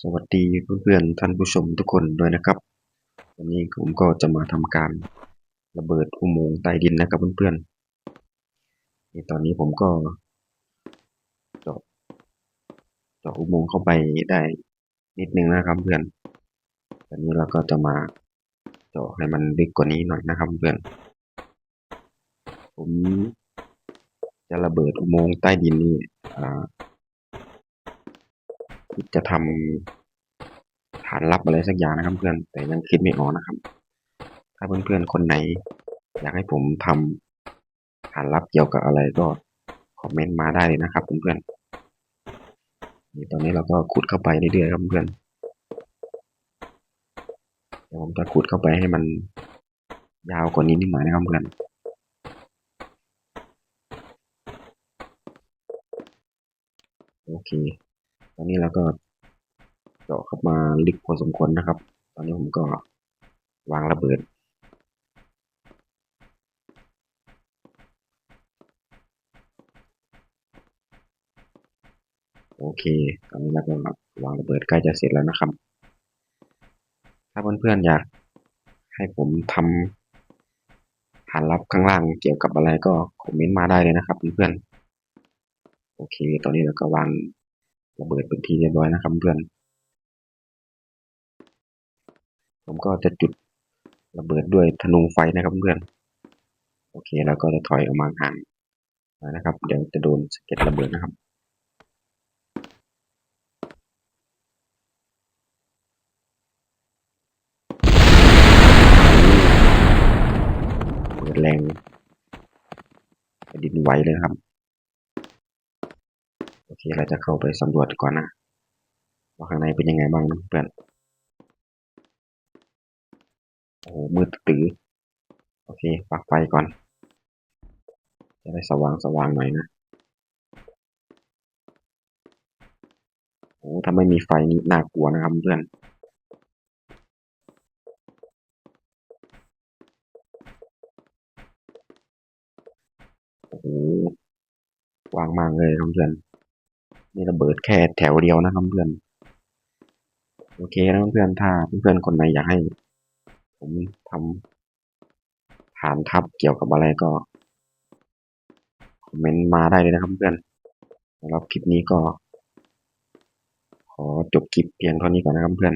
สวัสดีเพื่อนๆท่านผู้ชมทุกคนด้วยนะครับวันนี้ผมก็จะมาทำการระเบิดอุโมงค์ใต้ดินนะครับเพื่อนๆในตอนนี้ผมก็เจาะเจาะอุโมงค์เข้าไปได้นิดนึงนะครับเพื่อนตอนนี้เราก็จะมาเจาะให้มันลึกกว่านี้หน่อยนะครับเพื่อนผมจะระเบิดอุโมงค์ใต้ดินนี่จะทำฐานลับอะไรสักอย่างนะครับเพื่อนแต่ยังคิดไม่ออกนะครับถ้าเพื่อนๆคนไหนอยากให้ผมทำฐานลับเกี่ยวกับอะไรก็คอมเมนต์มาได้เลยนะครับเพื่อนๆนี่ตอนนี้เราก็ขุดเข้าไปเรื่อยๆครับเพื่อนเดี๋ยวผมจะขุดเข้าไปให้มันยาวกว่านี้นิดหน่อยนะครับเพื่อนโอเคตอนนี้เราก็เจาะเข้ามาลึกพอสมควรนะครับตอนนี้ผมก็วางระเบิดโอเคตอนนี้เราก็วางระเบิดใกล้จะเสร็จแล้วนะครับถ้าเพื่อนๆอยากให้ผมทำฐานลับข้างล่างเกี่ยวกับอะไรก็คอมเมนต์มาได้เลยนะครับเพื่อนๆโอเคตอนนี้เราก็วางระเบิดเป็นที่เรียบร้อยนะครับเพื่อนผมก็จะจุดระเบิดด้วยธนูไฟนะครับเพื่อนโอเคแล้วก็จะถอยออกมาห่างนะครับเดี๋ยวจะโดนสะเก็ดระเบิดนะครับเปิดแรงแผ่นดินไหวเลยครับโอเคเราจะเข้าไปสำรวจก่อนนะว่าข้างในเป็นยังไงบ้างนะเพื่อนโอ้โหมืดตื้อโอเคปักไฟก่อนจะได้สว่างสว่างหน่อยนะโอ้ถ้าไม่มีไฟนี่น่ากลัวนะครับเพื่อนโอ้โหกว้างมากเลยครับเพื่อนนี่ระเบิดแค่แถวเดียวนะครับเพื่อนโอเคนะเพื่อนถ้าเพื่อนคนไหนอยากให้ผมทำฐานทัพเกี่ยวกับอะไรก็คอมเมนต์มาได้เลยนะครับเพื่อนสำหรับคลิปนี้ก็ขอจบคลิปเพียงเท่านี้ก่อนนะครับเพื่อน